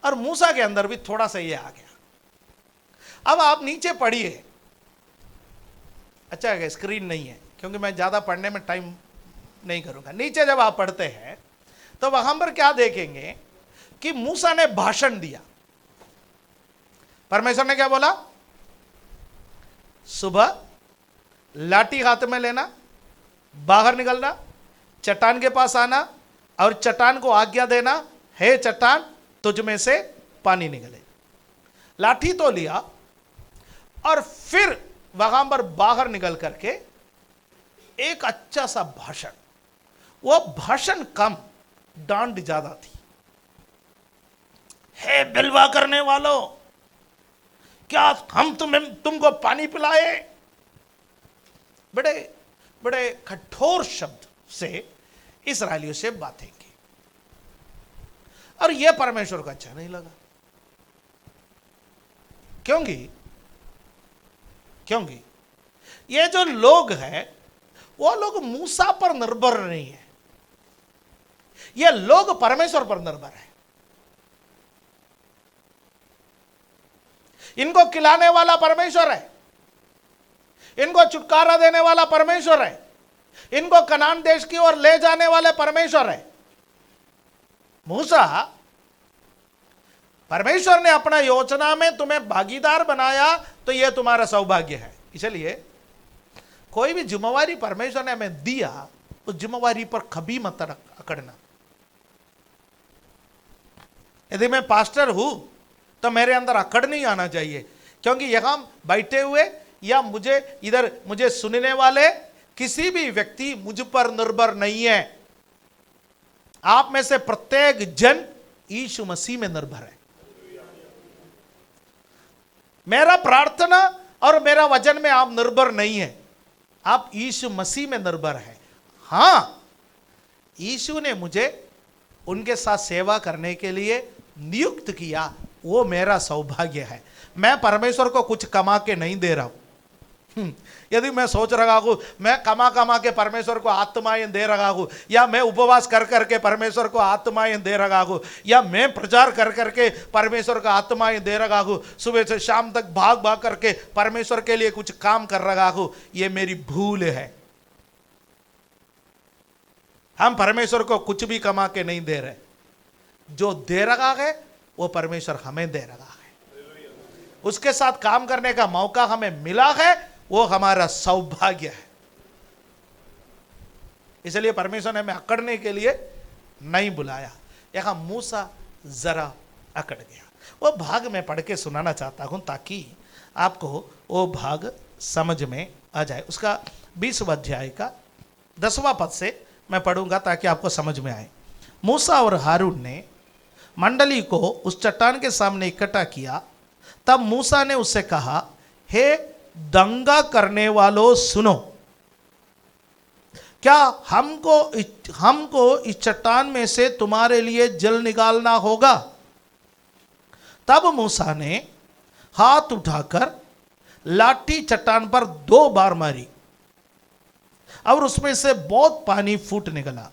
और मूसा के अंदर भी थोड़ा सा ये आ गया। अब आप नीचे पढ़िए। अच्छा है स्क्रीन नहीं है, क्योंकि मैं ज्यादा पढ़ने में टाइम नहीं करूंगा। नीचे जब आप पढ़ते हैं तो वहां पर क्या देखेंगे कि मूसा ने भाषण दिया। परमेश्वर ने क्या बोला? सुबह लाठी हाथ में लेना, बाहर निकलना, चट्टान के पास आना और चट्टान को आज्ञा देना, हे चट्टान तुझ में से पानी निकले। लाठी तो लिया और फिर वहां पर बाहर निकल करके एक अच्छा सा भाषण, वो भाषण कम डांट ज्यादा थी। हे बिलवा करने वालों, क्या हम तुमको पानी पिलाए? बड़े बड़े कठोर शब्द से इस्राएलियों से बातें की और यह परमेश्वर को अच्छा नहीं लगा। क्योंकि ये जो लोग हैं वो लोग मूसा पर निर्भर नहीं है, ये लोग परमेश्वर पर निर्भर है। इनको खिलाने वाला परमेश्वर है, इनको छुटकारा देने वाला परमेश्वर है, इनको कनान देश की ओर ले जाने वाले परमेश्वर है। मूसा, परमेश्वर ने अपना योजना में तुम्हें भागीदार बनाया तो यह तुम्हारा सौभाग्य है। इसलिए कोई भी जिम्मेवारी परमेश्वर ने हमें दिया, उस जिम्मेवारी पर कभी मत अकड़ना। यदि मैं पास्टर हूं तो मेरे अंदर अकड़ नहीं आना चाहिए, क्योंकि यहां बैठे हुए या मुझे सुनने वाले किसी भी व्यक्ति मुझ पर निर्भर नहीं है। आप में से प्रत्येक जन यीशु मसीह में निर्भर है। मेरा प्रार्थना और मेरा वचन में आप निर्भर नहीं है, आप यीशु मसीह में निर्भर है। हां, यीशु ने मुझे उनके साथ सेवा करने के लिए नियुक्त किया, वो मेरा सौभाग्य है। मैं परमेश्वर को कुछ कमा के नहीं दे रहा हूं। यदि मैं सोच रहा हूं मैं कमा के परमेश्वर को आत्माएं दे रहा हूं, या मैं उपवास कर करके परमेश्वर को आत्माएं दे रहा हूं, या मैं प्रचार कर करके परमेश्वर को आत्माएं दे रहा हूं, सुबह से शाम तक भाग करके परमेश्वर के लिए कुछ काम कर रहा हूं, यह मेरी भूल है। हम परमेश्वर को कुछ भी कमा के नहीं दे रहे, जो दे रहा है वो परमेश्वर हमें दे रहा है। उसके साथ काम करने का मौका हमें मिला है, वो हमारा सौभाग्य है। इसलिए परमेश्वर ने हमें अकड़ने के लिए नहीं बुलाया। यहां मूसा जरा अकड़ गया। वो भाग मैं पढ़ के सुनाना चाहता हूं ताकि आपको वो भाग समझ में आ जाए। उसका 20वां अध्याय का 10वां पद से मैं पढ़ूंगा ताकि आपको समझ में आए। मूसा और हारून ने मंडली को उस चट्टान के सामने इकट्ठा किया। तब मूसा ने उससे कहा, हे दंगा करने वालों सुनो, क्या हमको इस चट्टान में से तुम्हारे लिए जल निकालना होगा? तब मूसा ने हाथ उठाकर लाठी चट्टान पर 2 बार मारी और उसमें से बहुत पानी फूट निकला,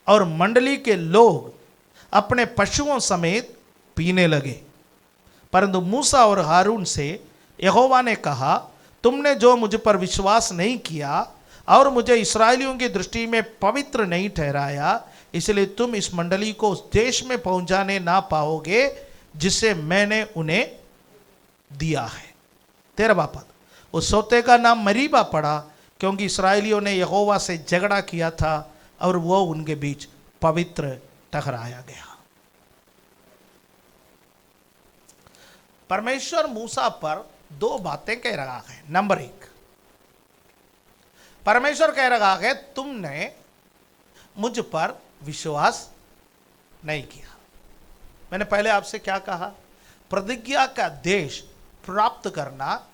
और मंडली के लोग अपने पशुओं समेत पीने लगे। परंतु मूसा और हारून से यहोवा ने कहा, तुमने जो मुझ पर विश्वास नहीं किया और मुझे इस्राएलियों की दृष्टि में पवित्र नहीं ठहराया, इसलिए तुम इस मंडली को उस देश में पहुंचाने ना पाओगे जिसे मैंने उन्हें दिया है। 13वां पद, उस सोते का नाम मरीबा पड़ा, क्योंकि इस्राएलियों ने यहोवा से झगड़ा किया था और वो उनके बीच पवित्र ठहराया गया। परमेश्वर मूसा पर 2 बातें कह रहा है। नंबर 1, परमेश्वर कह रहा है तुमने मुझ पर विश्वास नहीं किया। मैंने पहले आपसे क्या कहा? प्रतिज्ञा का देश प्राप्त करना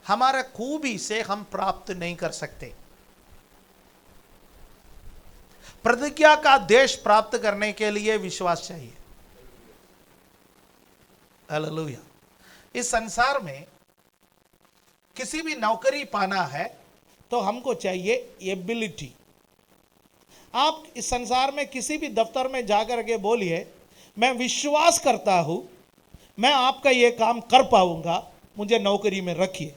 हमारे खूबी से हम प्राप्त नहीं कर सकते। प्रतिज्ञा का देश प्राप्त करने के लिए विश्वास चाहिए। हालेलुया। इस संसार में किसी भी नौकरी पाना है तो हमको चाहिए एबिलिटी। आप इस संसार में किसी भी दफ्तर में जाकर के बोलिए, मैं विश्वास करता हूं मैं आपका यह काम कर पाऊंगा, मुझे नौकरी में रखिए।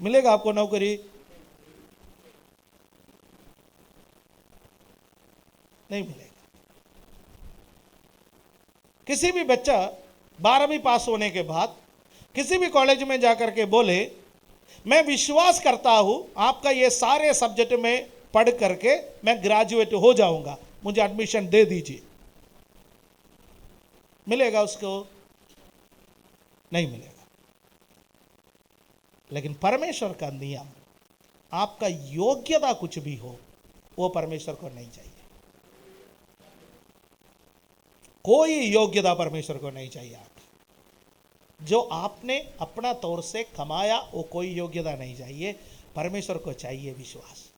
मिलेगा आपको नौकरी? नहीं मिलेगा। किसी भी बच्चा 12वीं पास होने के बाद किसी भी कॉलेज में जाकर के बोले मैं विश्वास करता हूं आपका ये सारे सब्जेक्ट में पढ़ करके मैं ग्रेजुएट हो जाऊंगा, मुझे एडमिशन दे दीजिए। मिलेगा उसको? नहीं मिलेगा। लेकिन परमेश्वर का नियम, आपका योग्यता कुछ भी हो, वो परमेश्वर को नहीं चाहिए। कोई योग्यता परमेश्वर को नहीं चाहिए। आप जो आपने अपना तौर से कमाया वो कोई योग्यता नहीं चाहिए। परमेश्वर को चाहिए विश्वास।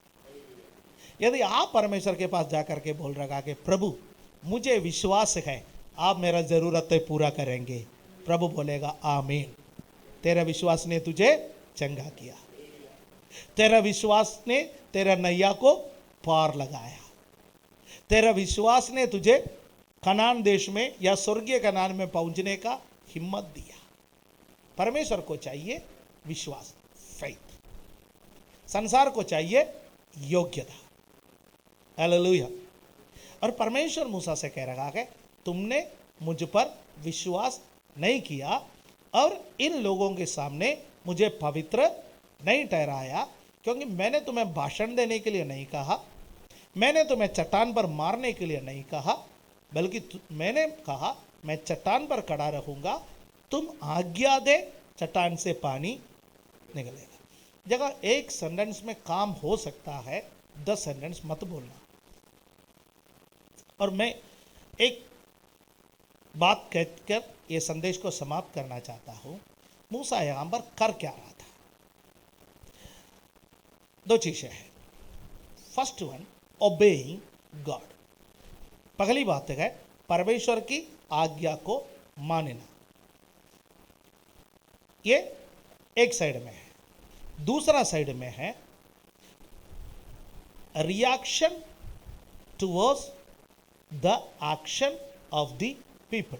यदि आप परमेश्वर के पास जाकर के बोल रखा कि प्रभु मुझे विश्वास है आप मेरा जरूरतें पूरा करेंगे, प्रभु बोलेगा आमीन। तेरा विश्वास ने तुझे चंगा किया, तेरा विश्वास ने तेरा नैया को पार लगाया, तेरा विश्वास ने तुझे कनान देश में या स्वर्गीय कनान में पहुंचने का हिम्मत दिया। परमेश्वर को चाहिए विश्वास, फेथ। संसार को चाहिए योग्यता। हालेलुया। और परमेश्वर मूसा से कह रहा है तुमने मुझ पर विश्वास नहीं किया और इन लोगों के सामने मुझे पवित्र नहीं ठहराया, क्योंकि मैंने तुम्हें भाषण देने के लिए नहीं कहा, मैंने तुम्हें चट्टान पर मारने के लिए नहीं कहा, बल्कि मैंने कहा मैं चट्टान पर खड़ा रहूंगा, तुम आज्ञा दे चट्टान से पानी निकलेगा। जगह एक सेंटेंस में काम हो सकता है, 10 सेंटेंस मत बोलना। और मैं एक बात कहकर ये संदेश को समाप्त करना चाहता हूं। मूसा यहां पर कर क्या रहा था? 2 चीजें हैं। First one, obeying God. पहली बात है परमेश्वर की आज्ञा को मानना। ये एक साइड में है। दूसरा साइड में है reaction towards the action of the people.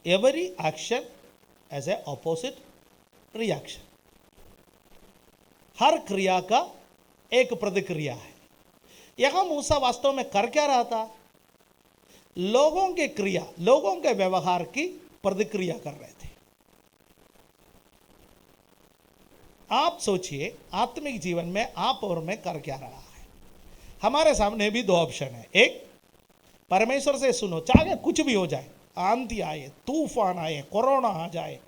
Every action has a opposite reaction. हर क्रिया का एक प्रतिक्रिया है। यहां मूसा वास्तव में कर क्या रहा था? लोगों के क्रिया, लोगों के व्यवहार की प्रतिक्रिया कर रहे थे। आप सोचिए आत्मिक जीवन में आप और मैं कर क्या रहा है? हमारे सामने भी 2 ऑप्शन है। एक, परमेश्वर से सुनो, चाहे कुछ भी हो जाए, आंधी आए, तूफान आए, कोरोना आ जाए,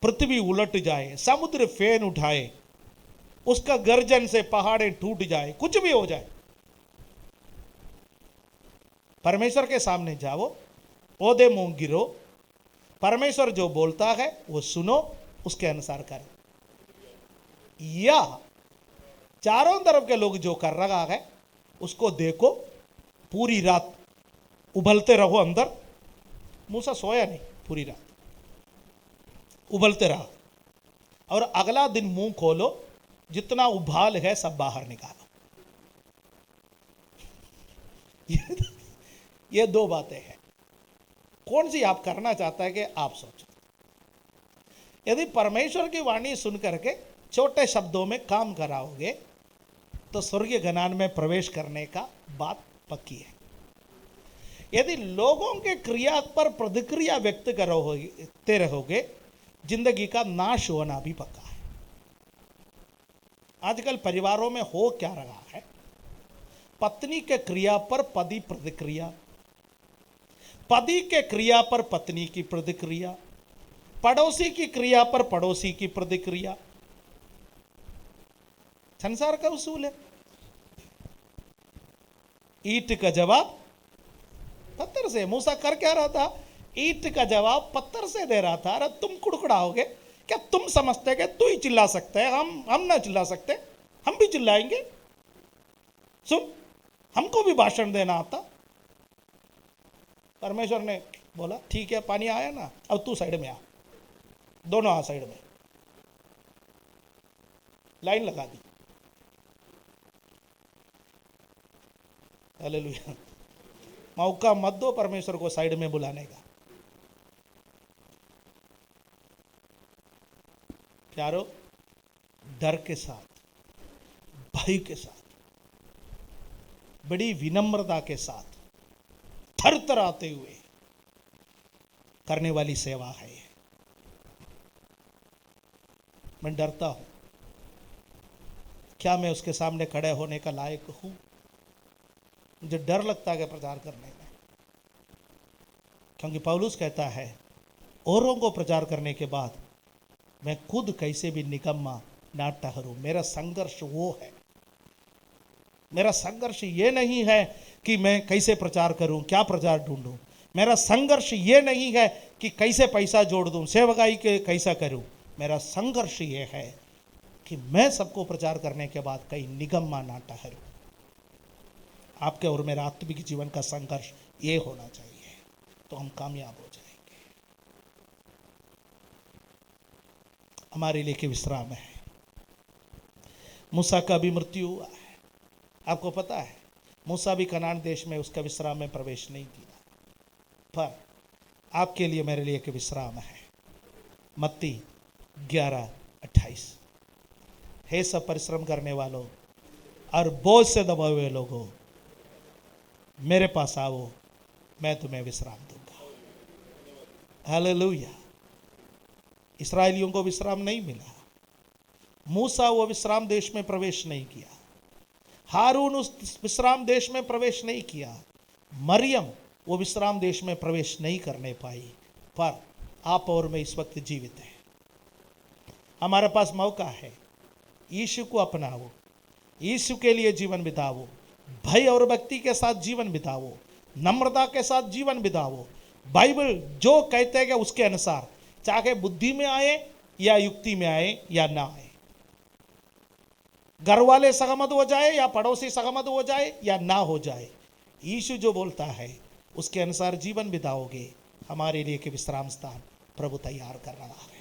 पृथ्वी उलट जाए, समुद्र फेन उठाए, उसका गर्जन से पहाड़े टूट जाए, कुछ भी हो जाए, परमेश्वर के सामने जाओ, ओदे मुंह गिरो, परमेश्वर जो बोलता है वो सुनो, उसके अनुसार करो। या चारों तरफ के लोग जो कर रहा है उसको देखो, पूरी रात उबलते रहो अंदर। मूसा सोया नहीं, पूरी रात उबलते रहा, और अगला दिन मुंह खोलो, जितना उबाल है सब बाहर निकालो। ये 2 बातें हैं। कौन सी आप करना चाहता है कि आप सोचो। यदि परमेश्वर की वाणी सुन करके छोटे शब्दों में काम कराओगे तो स्वर्गीय कनान में प्रवेश करने का बात पक्की है। यदि लोगों के क्रिया पर प्रतिक्रिया व्यक्त करते रहोगे, जिंदगी का नाश होना भी पक्का है। आजकल परिवारों में हो क्या रहा है? पत्नी के क्रिया पर पति प्रतिक्रिया, पति के क्रिया पर पत्नी की प्रतिक्रिया, पड़ोसी की क्रिया पर पड़ोसी की प्रतिक्रिया। संसार का उसूल है। ईंट का जवाब पत्थर से। मूसा कर क्या रहा था? ईंट का जवाब पत्थर से दे रहा था। अरे तुम कुड़कुड़ाओगे क्या? तुम समझते कि तू ही चिल्ला सकते है, हम ना चिल्ला सकते? हम भी चिल्लाएंगे। सुन, हमको भी भाषण देना आता। परमेश्वर ने बोला ठीक है, पानी आया ना, अब तू साइड में आ। दोनों आ साइड में, लाइन लगा दी। हालेलुया। मौका मत दो परमेश्वर को साइड में बुलाने का। प्यारो, डर के साथ, भय के साथ, बड़ी विनम्रता के साथ, थरथराते हुए करने वाली सेवा है। मैं डरता हूं, क्या मैं उसके सामने खड़े होने का लायक हूं? मुझे डर लगता है प्रचार करने में, क्योंकि पौलुस कहता है औरों को प्रचार करने के बाद मैं खुद कैसे भी निकम्मा ना ठहरूं। मेरा संघर्ष वो है, मेरा संघर्ष ये नहीं है कि मैं कैसे प्रचार करूं, क्या प्रचार ढूंढूं। मेरा संघर्ष ये नहीं है कि कैसे पैसा जोड़ दूं, सेवकाई के कैसा करूं। मेरा संघर्ष ये है कि मैं सबको प्रचार करने के बाद कहीं निगम्मा ना ठहरूं। आपके और मेरा आत्मिक जीवन का संघर्ष ये होना चाहिए, तो हम कामयाब हो जाएंगे। हमारे लिए के विश्राम है। मूसा का भी मृत्यु हुआ है, आपको पता है। मूसा भी कनान देश में उसका विश्राम में प्रवेश नहीं किया, पर आपके लिए मेरे लिए के विश्राम है। मत्ती 11:28, हे सब परिश्रम करने वालों और बोझ से दबाए हुए लोगों, मेरे पास आओ, मैं तुम्हें विश्राम दूंगा। हालेलुया। इस्राएलियों को विश्राम नहीं मिला। मूसा वो विश्राम देश में प्रवेश नहीं किया, हारून उस विश्राम देश में प्रवेश नहीं किया, मरियम वो विश्राम देश में प्रवेश नहीं करने पाई। पर आप और मैं इस वक्त जीवित हैं, हमारे पास मौका है। यीशु को अपनाओ, यीशु के लिए जीवन बिताओ, भय और भक्ति के साथ जीवन बिताओ, नम्रता के साथ जीवन बिताओ। बाइबल जो कहते हैं उसके अनुसार, चाहे बुद्धि में आए या युक्ति में आए या ना आए, घर वाले सहमत हो जाए या पड़ोसी सहमत हो जाए या ना हो जाए, यीशु जो बोलता है उसके अनुसार जीवन बिताओगे। हमारे लिए के विश्राम स्थान प्रभु तैयार कर रहा है।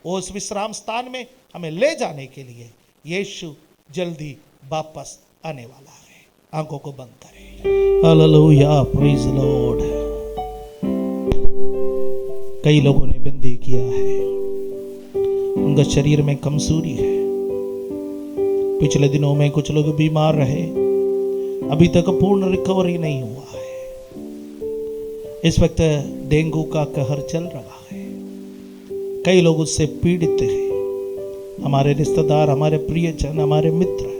उस विश्राम स्थान में हमें ले जाने के लिए यीशु जल्दी वापस आने वाला है। आंखों को बंद करें। Hallelujah, praise Lord. कई लोगों ने बंदी किया है, उनका शरीर में कमजोरी है। पिछले दिनों में कुछ लोग बीमार रहे, अभी तक पूर्ण रिकवरी नहीं हुआ है। इस वक्त डेंगू का कहर चल रहा है, कई लोग उससे पीड़ित हैं। हमारे रिश्तेदार, हमारे प्रियजन, हमारे मित्र,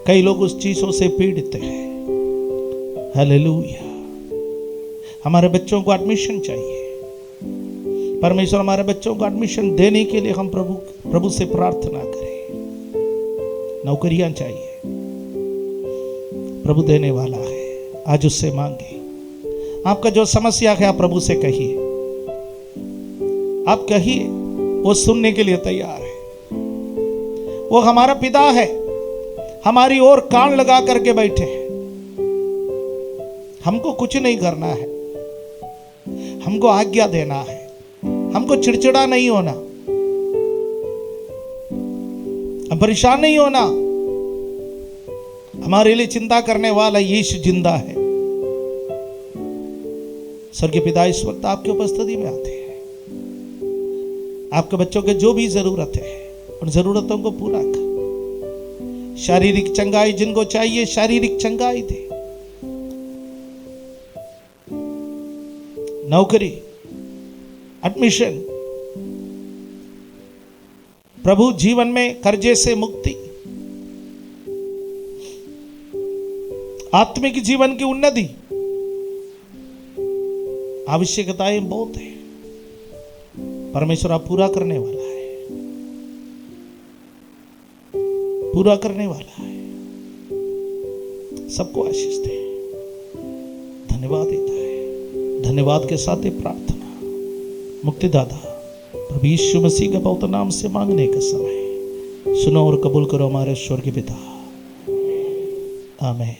कई लोग उस चीजों से पीड़ित हैं। हालेलुया। हमारे बच्चों को एडमिशन चाहिए, परमेश्वर हमारे बच्चों को एडमिशन देने के लिए हम प्रभु से प्रार्थना करें। नौकरियां चाहिए, प्रभु देने वाला है, आज उससे मांगे। आपका जो समस्या है आप प्रभु से कहिए, आप कहिए, वो सुनने के लिए तैयार है। वो हमारा पिता है, हमारी ओर कान लगा करके बैठे हैं। हमको कुछ नहीं करना है, हमको आज्ञा देना है, हमको चिड़चिड़ा नहीं होना, हम परेशान नहीं होना। हमारे लिए चिंता करने वाला यीशु जिंदा है। स्वर्गीय पिता, इस वक्त आपकी उपस्थिति में आते हैं। आपके बच्चों के जो भी जरूरत है उन जरूरतों को पूरा कर। शारीरिक चंगाई जिनको चाहिए, शारीरिक चंगाई दे। नौकरी, एडमिशन, प्रभु जीवन में कर्जे से मुक्ति, आत्मिक जीवन की उन्नति, आवश्यकताएं बहुत है। परमेश्वर आप पूरा करने वाला है, पूरा करने वाला है। सबको आशीष दे। धन्यवाद देता है। धन्यवाद के साथ प्रार्थना मुक्तिदाता प्रभु यीशु मसीह के पवित्र नाम से मांगने का समय सुनो और कबूल करो हमारे स्वर्गीय पिता। आमीन।